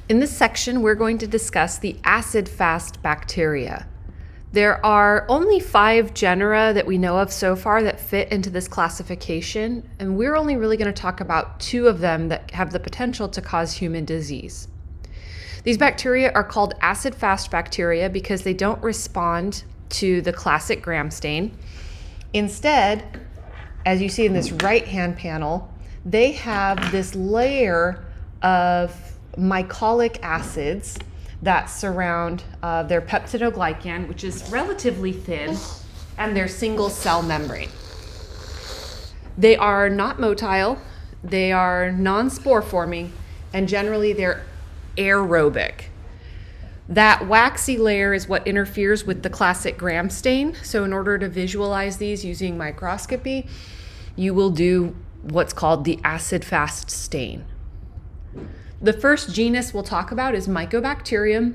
In this section, we're going to discuss the acid-fast bacteria. There are only 5 genera that we know of so far that fit into this classification, and we're only really going to talk about 2 of them that have the potential to cause human disease. These bacteria are called acid-fast bacteria because they don't respond to the classic Gram stain. Instead, as you see in this right-hand panel, they have this layer of mycolic acids that surround their peptidoglycan, which is relatively thin, and their single cell membrane. They are not motile, they are non-spore forming, and generally they're aerobic. That waxy layer is what interferes with the classic Gram stain. So in order to visualize these using microscopy, you will do what's called the acid-fast stain. The first genus we'll talk about is Mycobacterium.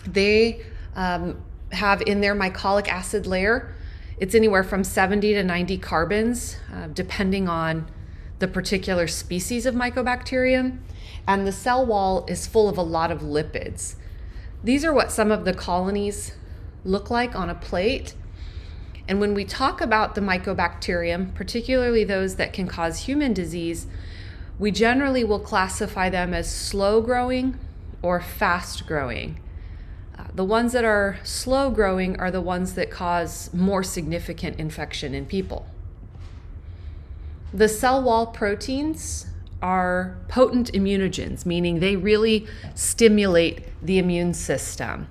They have in their mycolic acid layer, it's anywhere from 70 to 90 carbons, depending on the particular species of Mycobacterium. And the cell wall is full of a lot of lipids. These are what some of the colonies look like on a plate. And when we talk about the Mycobacterium, particularly those that can cause human disease, we generally will classify them as slow growing or fast growing. The ones that are slow growing are the ones that cause more significant infection in people. The cell wall proteins are potent immunogens, meaning they really stimulate the immune system.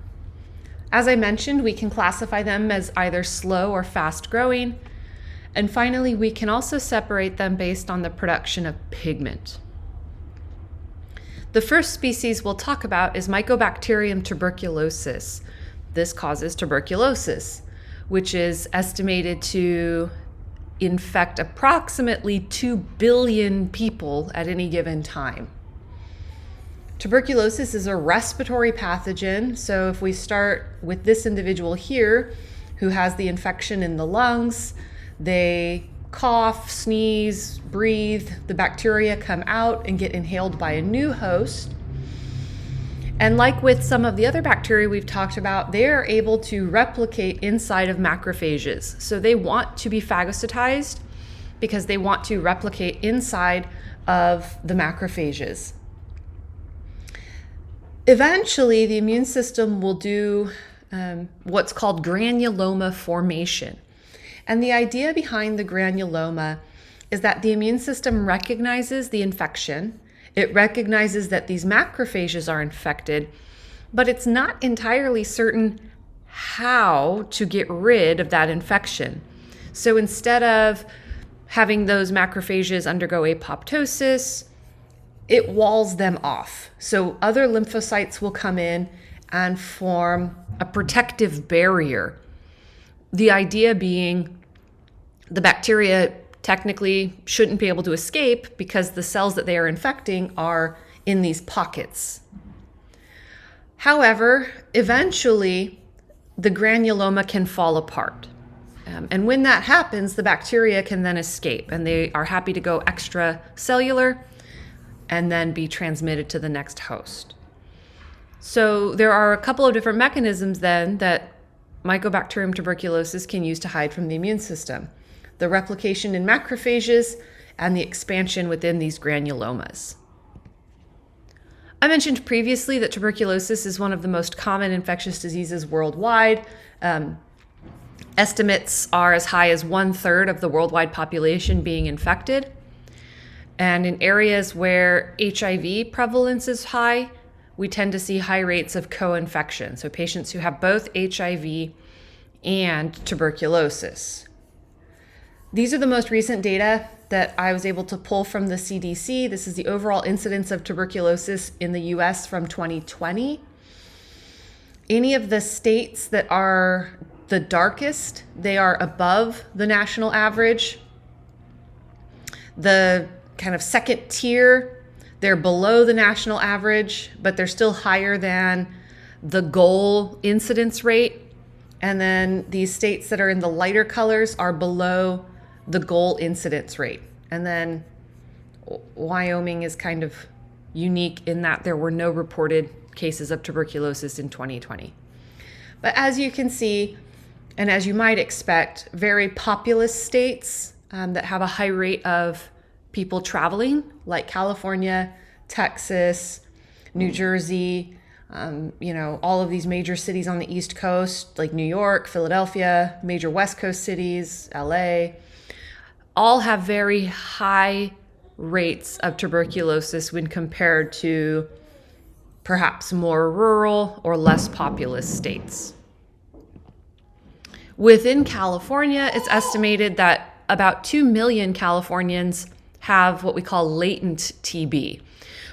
As I mentioned, we can classify them as either slow or fast growing. And finally, we can also separate them based on the production of pigment. The first species we'll talk about is Mycobacterium tuberculosis. This causes tuberculosis, which is estimated to infect approximately 2 billion people at any given time. Tuberculosis is a respiratory pathogen, so if we start with this individual here who has the infection in the lungs, they cough, sneeze, breathe, the bacteria come out and get inhaled by a new host. And like with some of the other bacteria we've talked about, they are able to replicate inside of macrophages. So they want to be phagocytized because they want to replicate inside of the macrophages. Eventually, the immune system will do what's called granuloma formation. And the idea behind the granuloma is that the immune system recognizes the infection. It recognizes that these macrophages are infected, but it's not entirely certain how to get rid of that infection. So instead of having those macrophages undergo apoptosis, it walls them off. So other lymphocytes will come in and form a protective barrier. The idea being the bacteria technically shouldn't be able to escape because the cells that they are infecting are in these pockets. However, eventually the granuloma can fall apart. And when that happens, the bacteria can then escape and they are happy to go extracellular and then be transmitted to the next host. So there are a couple of different mechanisms then that Mycobacterium tuberculosis can use to hide from the immune system: the replication in macrophages and the expansion within these granulomas. I mentioned previously that tuberculosis is one of the most common infectious diseases worldwide. Estimates are as high as 1/3 of the worldwide population being infected. And in areas where HIV prevalence is high, we tend to see high rates of co-infection. So patients who have both HIV and tuberculosis. These are the most recent data that I was able to pull from the CDC. This is the overall incidence of tuberculosis in the US from 2020. Any of the states that are the darkest, they are above the national average. The kind of second tier, they're below the national average, but they're still higher than the goal incidence rate. And then these states that are in the lighter colors are below the goal incidence rate. And then Wyoming is kind of unique in that there were no reported cases of tuberculosis in 2020. But as you can see, and as you might expect, very populous states that have a high rate of people traveling, like California, Texas, New Jersey, all of these major cities on the East Coast, like New York, Philadelphia, major West Coast cities, LA, all have very high rates of tuberculosis when compared to perhaps more rural or less populous states. Within California, it's estimated that about 2 million Californians have what we call latent TB,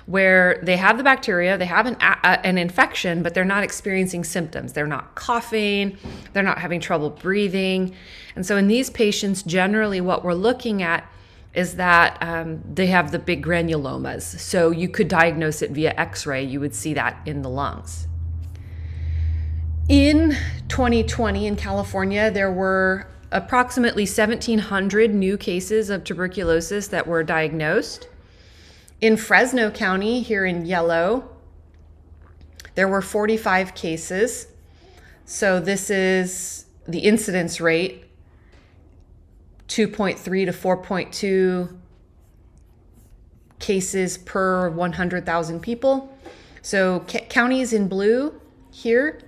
where they have the bacteria, they have an infection, but they're not experiencing symptoms. They're not coughing, they're not having trouble breathing. And so in these patients, generally what we're looking at is that they have the big granulomas. So you could diagnose it via X-ray. You would see that in the lungs. In 2020 in California, there were approximately 1,700 new cases of tuberculosis that were diagnosed. In Fresno County, here in yellow, there were 45 cases. So this is the incidence rate, 2.3 to 4.2 cases per 100,000 people. So counties in blue here,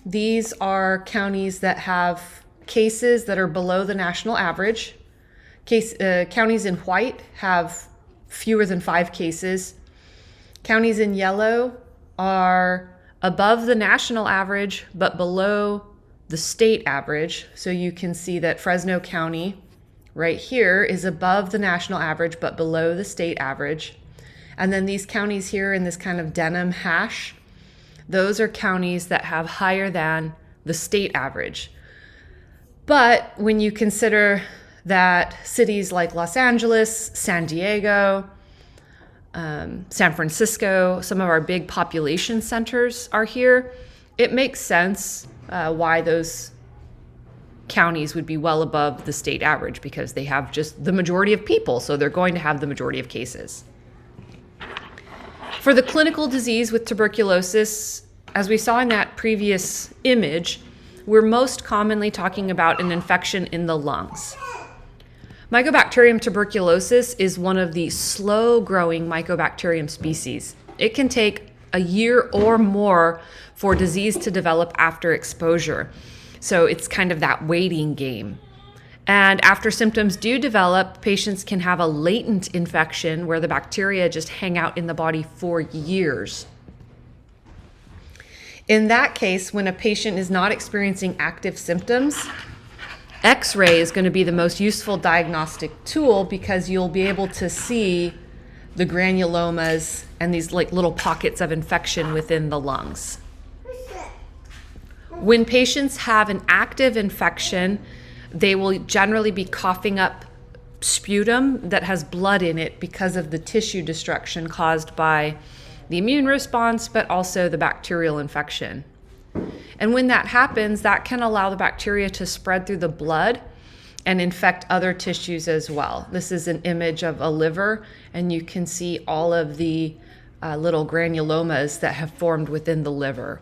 these are counties that have cases that are below the national average. Counties in white have fewer than 5 cases. Counties in yellow are above the national average, but below the state average. So you can see that Fresno County right here is above the national average, but below the state average. And then these counties here in this kind of denim hash, those are counties that have higher than the state average. But when you consider that cities like Los Angeles, San Diego, San Francisco, some of our big population centers are here, it makes sense why those counties would be well above the state average, because they have just the majority of people, so they're going to have the majority of cases. For the clinical disease with tuberculosis, as we saw in that previous image, we're most commonly talking about an infection in the lungs. Mycobacterium tuberculosis is one of the slow-growing Mycobacterium species. It can take a year or more for disease to develop after exposure. So it's kind of that waiting game. And after symptoms do develop, patients can have a latent infection where the bacteria just hang out in the body for years. In that case, when a patient is not experiencing active symptoms, X-ray is going to be the most useful diagnostic tool, because you'll be able to see the granulomas and these like little pockets of infection within the lungs. When patients have an active infection, they will generally be coughing up sputum that has blood in it because of the tissue destruction caused by the immune response, but also the bacterial infection. And when that happens, that can allow the bacteria to spread through the blood and infect other tissues as well. This is an image of a liver, and you can see all of the little granulomas that have formed within the liver.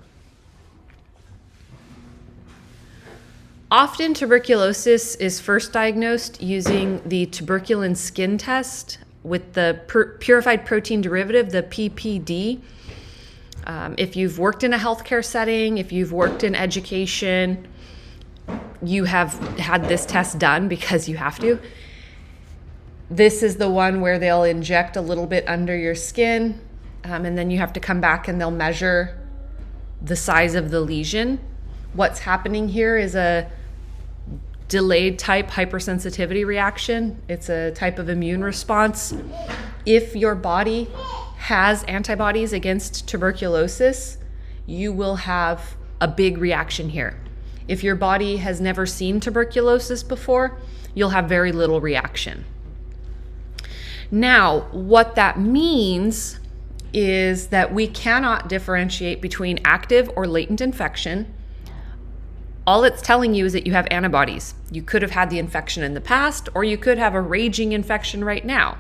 Often tuberculosis is first diagnosed using the tuberculin skin test with the purified protein derivative, the PPD. If you've worked in a healthcare setting, if you've worked in education, you have had this test done because you have to. This is the one where they'll inject a little bit under your skin, and then you have to come back and they'll measure the size of the lesion. What's happening here is a delayed type hypersensitivity reaction. It's a type of immune response. If your body has antibodies against tuberculosis, you will have a big reaction here. If your body has never seen tuberculosis before, you'll have very little reaction. Now, what that means is that we cannot differentiate between active or latent infection. All it's telling you is that you have antibodies. You could have had the infection in the past, or you could have a raging infection right now.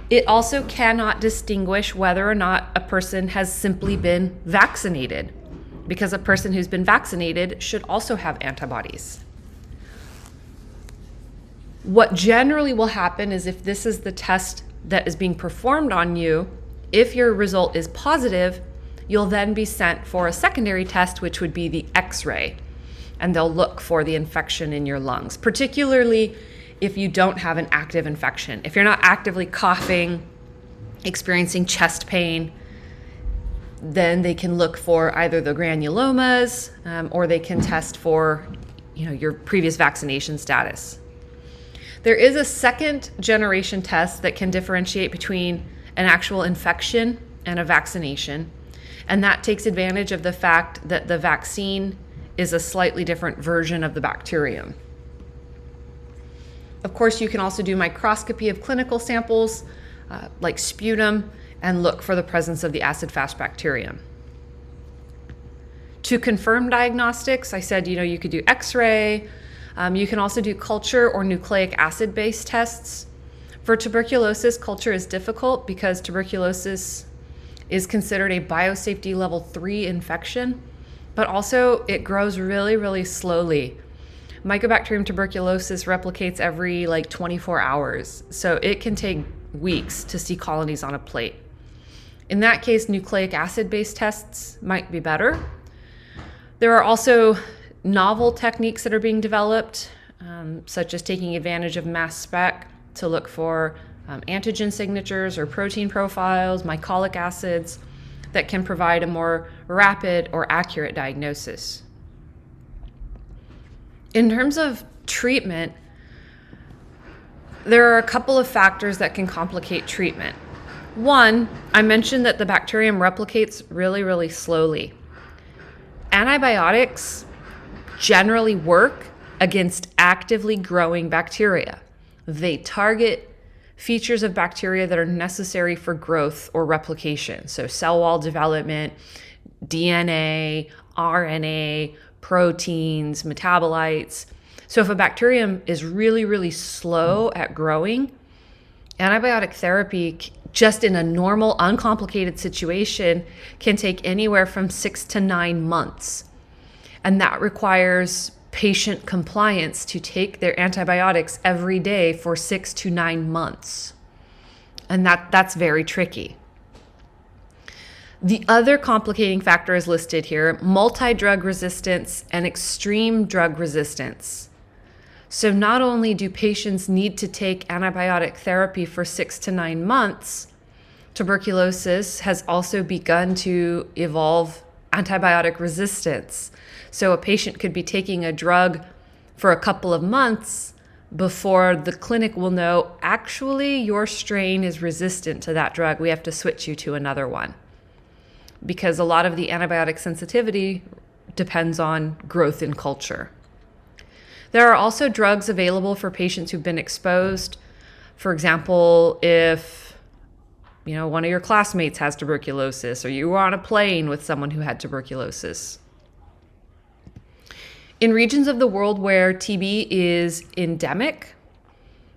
It also cannot distinguish whether or not a person has simply been vaccinated, because a person who's been vaccinated should also have antibodies. What generally will happen is if this is the test that is being performed on you, if your result is positive, you'll then be sent for a secondary test, which would be the X-ray, and they'll look for the infection in your lungs, particularly if you don't have an active infection. If you're not actively coughing, experiencing chest pain, then they can look for either the granulomas or they can test for your previous vaccination status. There is a second generation test that can differentiate between an actual infection and a vaccination, and that takes advantage of the fact that the vaccine is a slightly different version of the bacterium. Of course, you can also do microscopy of clinical samples like sputum and look for the presence of the acid-fast bacterium. To confirm diagnostics, I said, you could do X-ray. You can also do culture or nucleic acid-based tests. For tuberculosis, culture is difficult because tuberculosis is considered a biosafety level 3 infection, but also it grows really, really slowly. Mycobacterium tuberculosis replicates every 24 hours, so it can take weeks to see colonies on a plate. In that case, nucleic acid-based tests might be better. There are also novel techniques that are being developed, such as taking advantage of mass spec to look for antigen signatures or protein profiles, mycolic acids, that can provide a more rapid or accurate diagnosis. In terms of treatment, there are a couple of factors that can complicate treatment. One, I mentioned that the bacterium replicates really, really slowly. Antibiotics generally work against actively growing bacteria. They target features of bacteria that are necessary for growth or replication. So cell wall development, DNA, RNA, proteins, metabolites. So if a bacterium is really, really slow at growing, antibiotic therapy, just in a normal, uncomplicated situation, can take anywhere from 6 to 9 months. And that requires patient compliance to take their antibiotics every day for 6 to 9 months. And that's very tricky. The other complicating factor is listed here: multi-drug resistance and extreme drug resistance. So not only do patients need to take antibiotic therapy for 6 to 9 months, tuberculosis has also begun to evolve antibiotic resistance. So a patient could be taking a drug for a couple of months before the clinic will know, actually, your strain is resistant to that drug. We have to switch you to another one. Because a lot of the antibiotic sensitivity depends on growth in culture. There are also drugs available for patients who've been exposed. For example, if one of your classmates has tuberculosis, or you were on a plane with someone who had tuberculosis. In regions of the world where TB is endemic,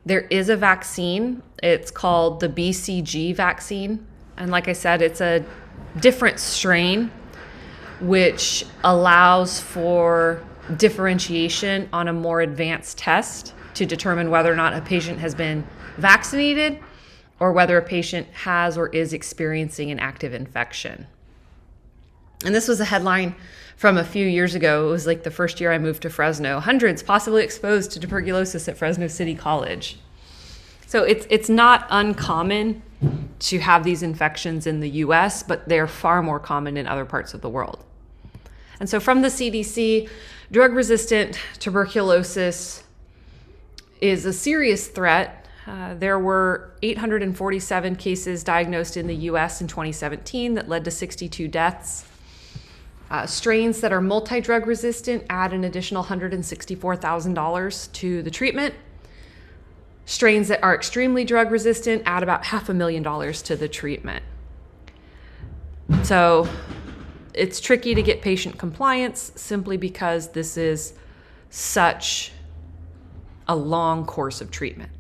there is a vaccine. It's called the BCG vaccine. And like I said, it's a different strain which allows for differentiation on a more advanced test to determine whether or not a patient has been vaccinated or whether a patient has or is experiencing an active infection. And this was a headline from a few years ago. It was like the first year I moved to Fresno. Hundreds possibly exposed to tuberculosis at Fresno City College. So it's not uncommon to have these infections in the US, but they're far more common in other parts of the world. And so from the CDC, drug-resistant tuberculosis is a serious threat. There were 847 cases diagnosed in the US in 2017 that led to 62 deaths. Strains that are multi-drug resistant add an additional $164,000 to the treatment. Strains that are extremely drug resistant add about $500,000 to the treatment. So it's tricky to get patient compliance simply because this is such a long course of treatment.